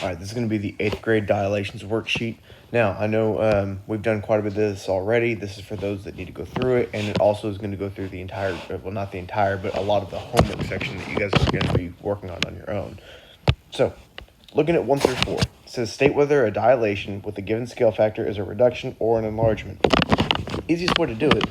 All right, this is going to be the 8th grade Dilations worksheet. Now, I know we've done quite a bit of this already. This is for those that need to go through it, and it also is going to go through the entire, well, not the entire, but a lot of the homework section that you guys are going to be working on your own. So, looking at 1 through 4, it says state whether a dilation with a given scale factor is a reduction or an enlargement. Easiest way to do it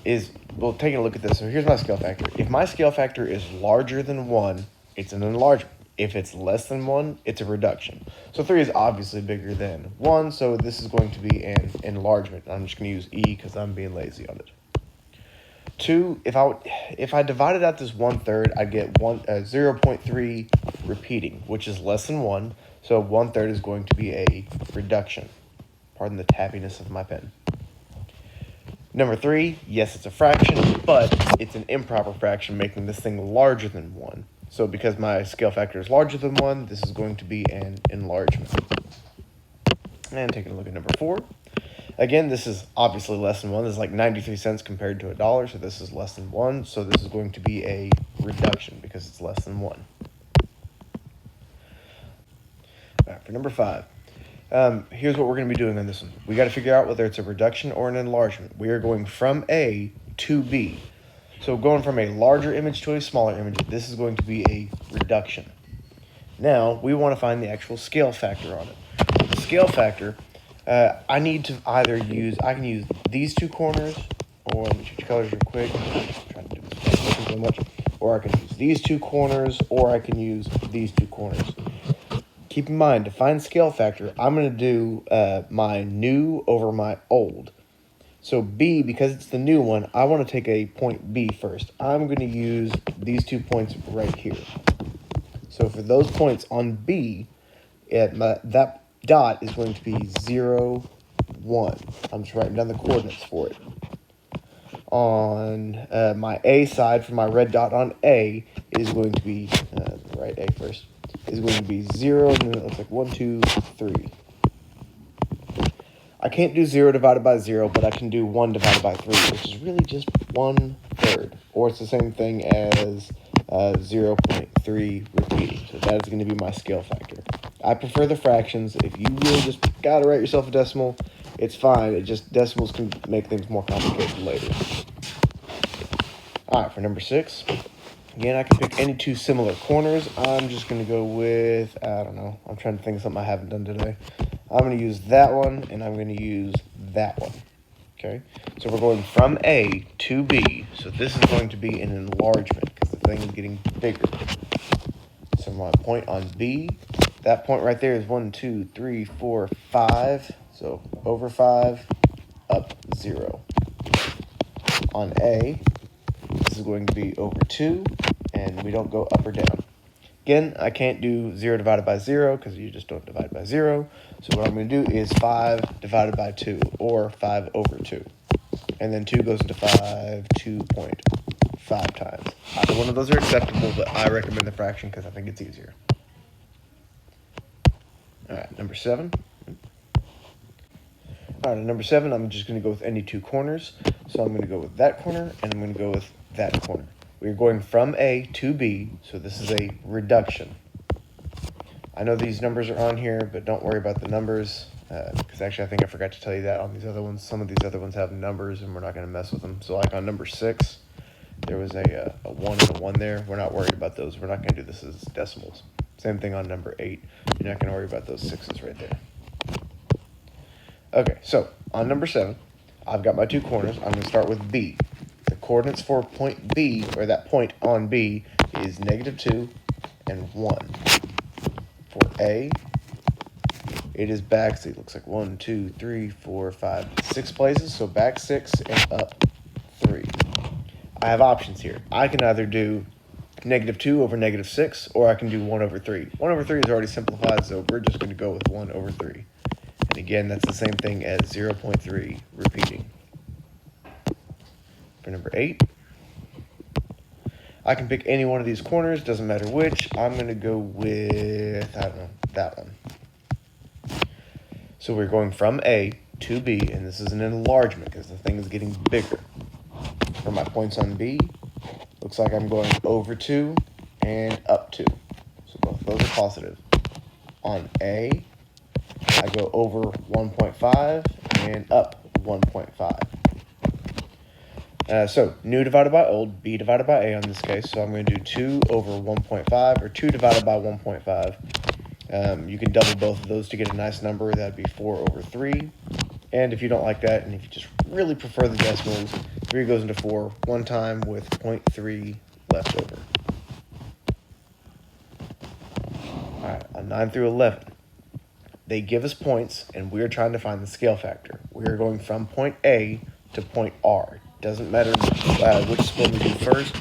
is, well, taking a look at this. So here's my scale factor. If my scale factor is larger than 1, it's an enlargement. If it's less than 1, it's a reduction. So 3 is obviously bigger than 1, so this is going to be an enlargement. I'm just going to use E because I'm being lazy on it. 2, if I divided out this 1/3, I'd get 0.3 repeating, which is less than 1, so 1/3 is going to be a reduction. Pardon the tappiness of my pen. Number 3, yes, it's a fraction, but it's an improper fraction, making this thing larger than 1. So because my scale factor is larger than 1, this is going to be an enlargement. And taking a look at number 4. Again, this is obviously less than 1. This is like 93 cents compared to $1, so this is less than 1. So this is going to be a reduction because it's less than 1. All right, for number 5. Here's what we're going to be doing on this one. We got to figure out whether it's a reduction or an enlargement. We are going from A to B. So going from a larger image to a smaller image, this is going to be a reduction. Now, we want to find the actual scale factor on it. The scale factor, I need to either use, I can use these two corners, or let me change colors real quick. I'm trying to do this so much. Or I can use these two corners, or I can use these two corners. Keep in mind, to find scale factor, I'm going to do my new over my old. So B, because it's the new one, I want to take a point B first. I'm going to use these 2 points right here. So for those points on B, that dot is going to be 0, 1. I'm just writing down the coordinates for it. On my A side, for my red dot on A, is going to be, write A first, is going to be 0, and then it looks like 1, 2, 3. I can't do 0 divided by 0, but I can do 1 divided by 3, which is really just 1/3. Or it's the same thing as 0.3 repeating. So that is going to be my scale factor. I prefer the fractions. If you really just got to write yourself a decimal, it's fine. It just, decimals can make things more complicated later. All right, for number 6. Again, I can pick any 2 similar corners. I'm just going to go with, I don't know. I'm trying to think of something I haven't done today. I'm going to use that one, and I'm going to use that one. Okay, so we're going from A to B. So this is going to be an enlargement because the thing is getting bigger. So my point on B, that point right there is 1, 2, 3, 4, 5. So over 5, up 0. On A, this is going to be over 2, and we don't go up or down. Again, I can't do 0 divided by 0 because you just don't divide by 0. So what I'm going to do is 5 divided by 2, or 5 over 2. And then 2 goes into 5 2.5 times. Either one of those are acceptable, but I recommend the fraction because I think it's easier. All right, number 7. All right, number 7, I'm just going to go with any 2 corners. So I'm going to go with that corner, and I'm going to go with that corner. We're going from A to B, so this is a reduction. I know these numbers are on here, but don't worry about the numbers, because actually I think I forgot to tell you that on these other ones. Some of these other ones have numbers, and we're not going to mess with them. So like on number 6, there was a 1 and a 1 there. We're not worried about those. We're not going to do this as decimals. Same thing on number 8. You're not going to worry about those 6s right there. Okay, so on number 7, I've got my 2 corners. I'm going to start with B. The coordinates for point B, or that point on B, is -2 and 1. For A, it is back, so it looks like 1, 2, 3, 4, 5, 6 places. So back 6 and up 3. I have options here. I can either do -2 over -6, or I can do 1 over 3. 1 over 3 is already simplified, so we're just going to go with 1 over 3. And again, that's the same thing as 0.3 repeating. For number 8, I can pick any one of these corners, doesn't matter which. I'm going to go with, I don't know, that one. So we're going from A to B, and this is an enlargement because the thing is getting bigger. For my points on B, looks like I'm going over 2 and up 2. So both of those are positive. On A, I go over 1.5 and up 1.5. So new divided by old, B divided by A on this case. So I'm going to do 2 over 1.5, or 2 divided by 1.5. You can double both of those to get a nice number. That'd be 4 over 3. And if you don't like that, and if you just really prefer the decimals, 3 goes into 4 one time with 0.3 left over. All right, on 9 through 11, they give us points, and we're trying to find the scale factor. We're going from point A to point R. Doesn't matter which score we do first,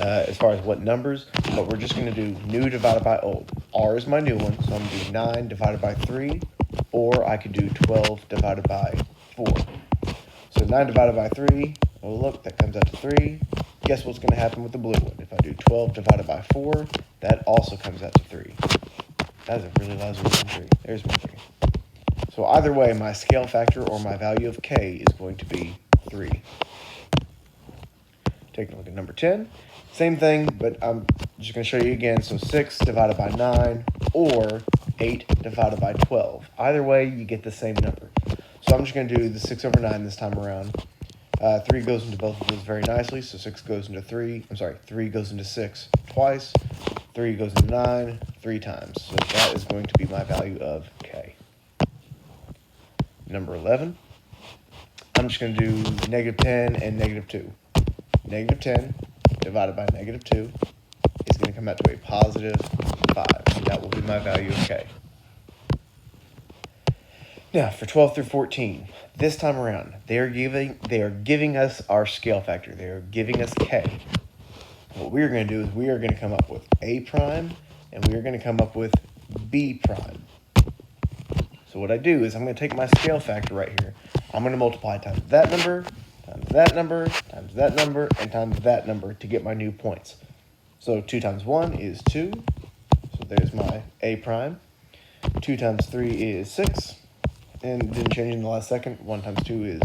as far as what numbers, but we're just going to do new divided by old. R is my new one, so I'm going to do 9 divided by 3, or I could do 12 divided by 4. So 9 divided by 3, oh look, that comes out to 3. Guess what's going to happen with the blue one? If I do 12 divided by 4, that also comes out to 3. That's a really lousy 3. There's my 3. So either way, my scale factor or my value of k is going to be 3. Taking a look at number 10. Same thing, but I'm just going to show you again. So 6 divided by 9 or 8 divided by 12. Either way, you get the same number. So I'm just going to do the 6 over 9 this time around. 3 goes into both of those very nicely. So 6 goes into 3. 3 goes into 6 twice. 3 goes into 9 3 times. So that is going to be my value of k. Number 11. I'm just going to do negative 10 and negative 2. Negative 10 divided by negative 2 is going to come out to a positive 5. That will be my value of k. Now, for 12 through 14, this time around, they are giving us our scale factor. They are giving us k. What we are going to do is we are going to come up with a prime, and we are going to come up with b prime. So what I do is I'm going to take my scale factor right here. I'm going to multiply times that number, times that number, times that number, and times that number to get my new points. So 2 times 1 is 2. So there's my a prime. 2 times 3 is 6. And didn't change in the last second. 1 times 2 is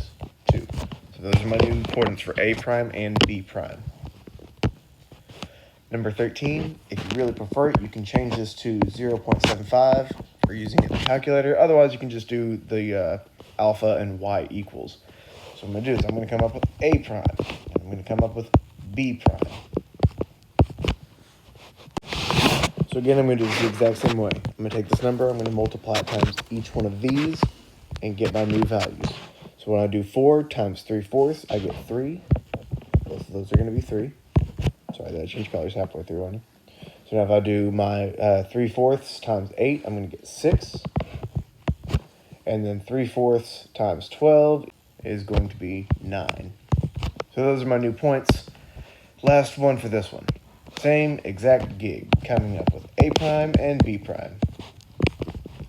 2. So those are my new coordinates for a prime and b prime. Number 13, if you really prefer it, you can change this to 0.75 for using it in the calculator. Otherwise, you can just do the alpha and y equals. So what I'm going to do is I'm going to come up with a prime. And I'm going to come up with b prime. So again, I'm going to do this the exact same way. I'm going to take this number, I'm going to multiply it times each one of these and get my new values. So when I do 4 times 3/4, I get 3. Both of those are going to be 3. Sorry, that changed colors halfway through on you. So now if I do my 3/4 times 8, I'm going to get 6. And then 3/4 times 12 is going to be 9. So those are my new points. Last one for this one. Same exact gig, coming up with a prime and b prime.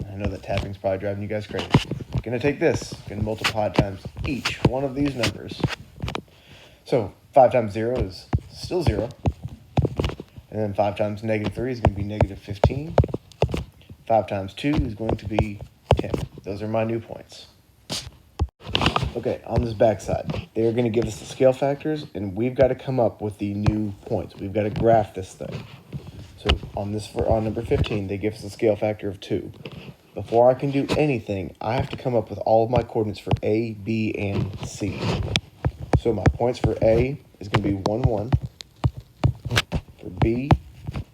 I know that tapping's probably driving you guys crazy. I'm going to take this, going to multiply times each one of these numbers. So 5 times 0 is still 0. And then 5 times negative 3 is going to be negative 15. 5 times 2 is going to be 10. Those are my new points. Okay, on this backside, they're going to give us the scale factors, and we've got to come up with the new points. We've got to graph this thing. So on number 15, they give us a scale factor of 2. Before I can do anything, I have to come up with all of my coordinates for A, B, and C. So my points for A is going to be 1, 1. For B,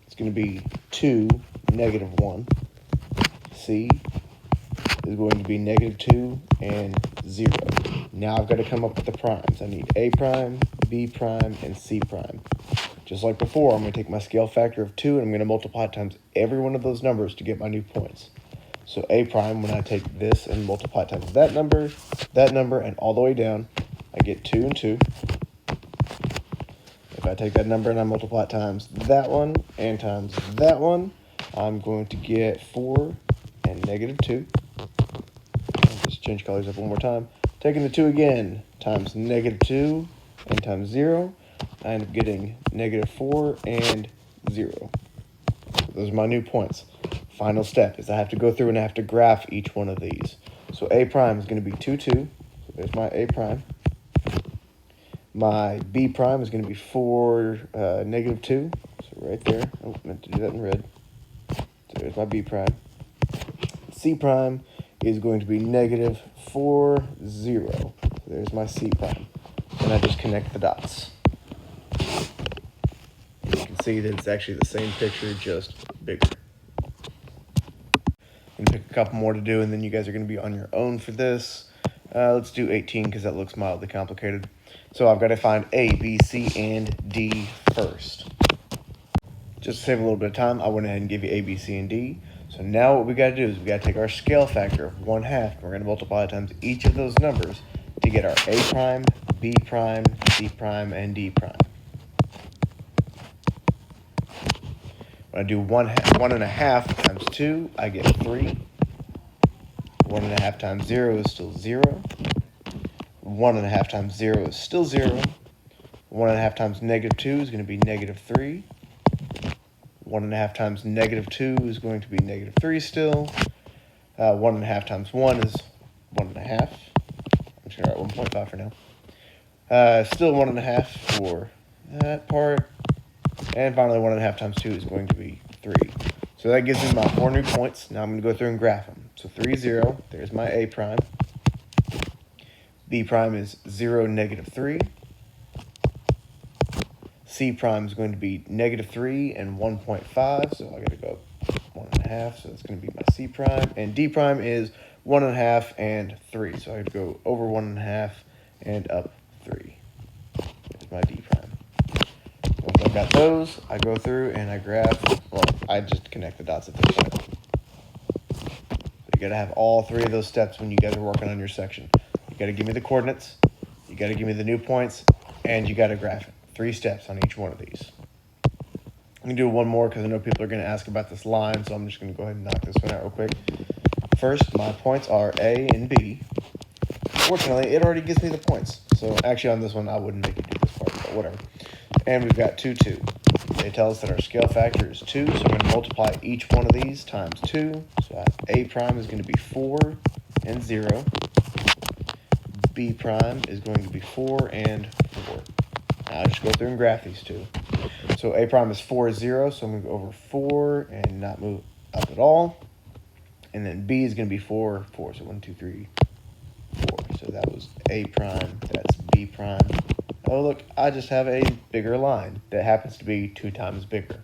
it's going to be 2, negative 1. C is going to be negative 2 and 0. Now I've got to come up with the primes. I need A prime, B prime, and C prime. Just like before, I'm going to take my scale factor of 2 and I'm going to multiply times every one of those numbers to get my new points. So A prime, when I take this and multiply times that number, and all the way down, I get 2 and 2. If I take that number and I multiply it times that one and times that one, I'm going to get 4 and negative 2. I'll just change colors up one more time. Taking the 2 again, times negative 2 and times 0, I end up getting negative 4 and 0. So those are my new points. Final step is I have to go through and I have to graph each one of these. So A prime is going to be 2, 2. So there's my A prime. My B prime is going to be 4, negative 2. So right there. Oh, I meant to do that in red. So there's my B prime. C prime is going to be negative 4, 0. So there's my C prime. And I just connect the dots. You can see that it's actually the same picture, just bigger. And pick a couple more to do, and then you guys are going to be on your own for this. Let's do 18 because that looks mildly complicated. So I've got to find A, B, C, and D first. Just to save a little bit of time, I went ahead and gave you A, B, C, and D. So now what we got to do is we got to take our scale factor of 1/2, and we're going to multiply times each of those numbers to get our A prime, B prime, C prime, and D prime. When I do 1/2 times 2, I get 3. 1/2 times 0 is still 0. 1/2 times 0 is still 0. 1/2 times negative 2 is going to be negative 3. 1/2 times negative 2 is going to be negative 3 still. 1/2 times 1 is 1/2. I'm just going to write 1.5 for now. Still 1/2 for that part. And finally, 1/2 times 2 is going to be 3. So that gives me my 4 new points. Now I'm going to go through and graph them. So 3, 0. There's my A prime. B prime is 0, negative 3. C prime is going to be negative 3 and 1.5. So I got to go up 1/2. So that's going to be my C prime. And D prime is 1/2 and 3. So I have to go over 1/2 and up 3. There's my D prime. Once I've got those, I go through and I graph. Well, I just connect the dots at this point. So you got to have all 3 of those steps when you guys are working on your section. You got to give me the coordinates, you got to give me the new points, and you got to graph it. 3 steps on each one of these. I'm going to do one more because I know people are going to ask about this line, so I'm just going to go ahead and knock this one out real quick. First, my points are A and B. Fortunately, it already gives me the points. So actually on this one, I wouldn't make you do this part, but whatever. And we've got 2, 2. They tell us that our scale factor is 2, so I'm going to multiply each one of these times 2. So I have A prime is going to be 4 and 0. B prime is going to be 4 and 4. Now I just go through and graph these two. So A prime is 4, 0, so I'm going to go over 4 and not move up at all. And then B is going to be 4, 4. So 1, 2, 3, 4. So that was A prime, that's B prime. Oh, look, I just have a bigger line that happens to be 2 times bigger.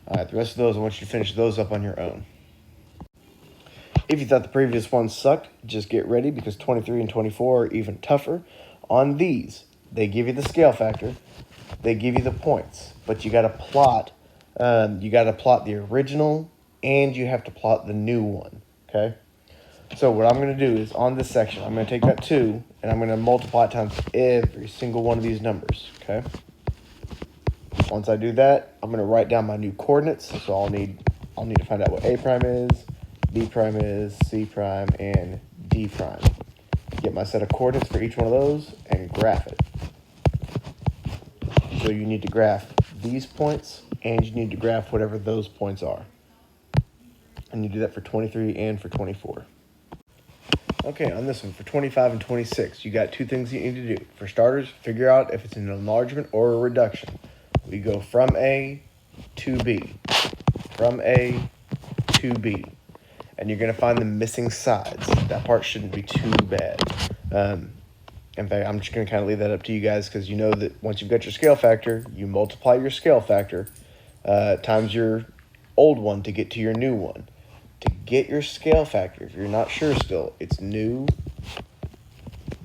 All right, the rest of those, I want you to finish those up on your own. If you thought the previous ones sucked, just get ready because 23 and 24 are even tougher. On these, they give you the scale factor, they give you the points, but you got to plot. You got to plot the original, and you have to plot the new one. Okay. So what I'm going to do is on this section, I'm going to take that 2 and I'm going to multiply it times every single one of these numbers, okay? Once I do that, I'm going to write down my new coordinates. So I'll need to find out what A prime is, B prime is, C prime, and D prime. Get my set of coordinates for each one of those and graph it. So you need to graph these points and you need to graph whatever those points are. And you do that for 23 and for 24. Okay, on this one, for 25 and 26, you got 2 things you need to do. For starters, figure out if it's an enlargement or a reduction. We go from A to B. From A to B. And you're going to find the missing sides. That part shouldn't be too bad. In fact, I'm just going to kind of leave that up to you guys because you know that once you've got your scale factor, you multiply your scale factor times your old one to get to your new one. To get your scale factor, if you're not sure still, it's new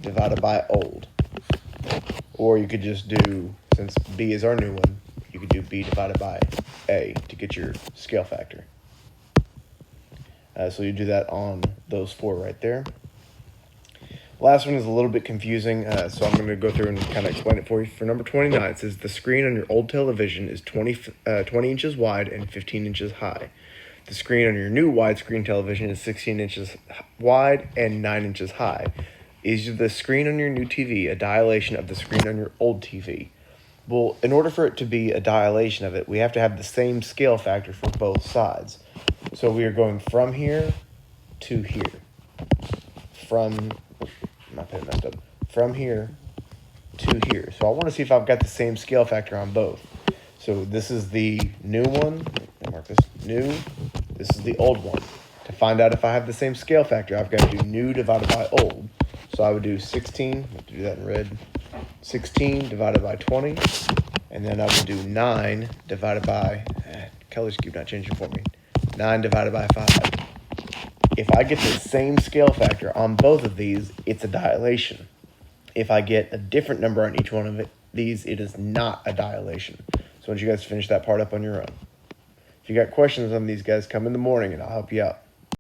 divided by old. Or you could just do, since B is our new one, you could do B divided by A to get your scale factor. So you do that on those 4 right there. Last one is a little bit confusing, so I'm going to go through and kind of explain it for you. For number 29, it says the screen on your old television is 20 inches wide and 15 inches high. The screen on your new widescreen television is 16 inches wide and 9 inches high. Is the screen on your new TV a dilation of the screen on your old TV? Well, in order for it to be a dilation of it, we have to have the same scale factor for both sides. So we are going from here to here. My pen messed up. From here to here. So I want to see if I've got the same scale factor on both. So this is the new one. I'll mark this new. This is the old one. To find out if I have the same scale factor, I've got to do new divided by old. So I would do 16, I have to do that in red, 16 divided by 20, and then I would do 9 divided by, colors keep not changing for me, 9 divided by 5. If I get the same scale factor on both of these, it's a dilation. If I get a different number on each one of these, it is not a dilation. So once you guys finish that part up on your own. If you got questions on these guys, come in the morning and I'll help you out.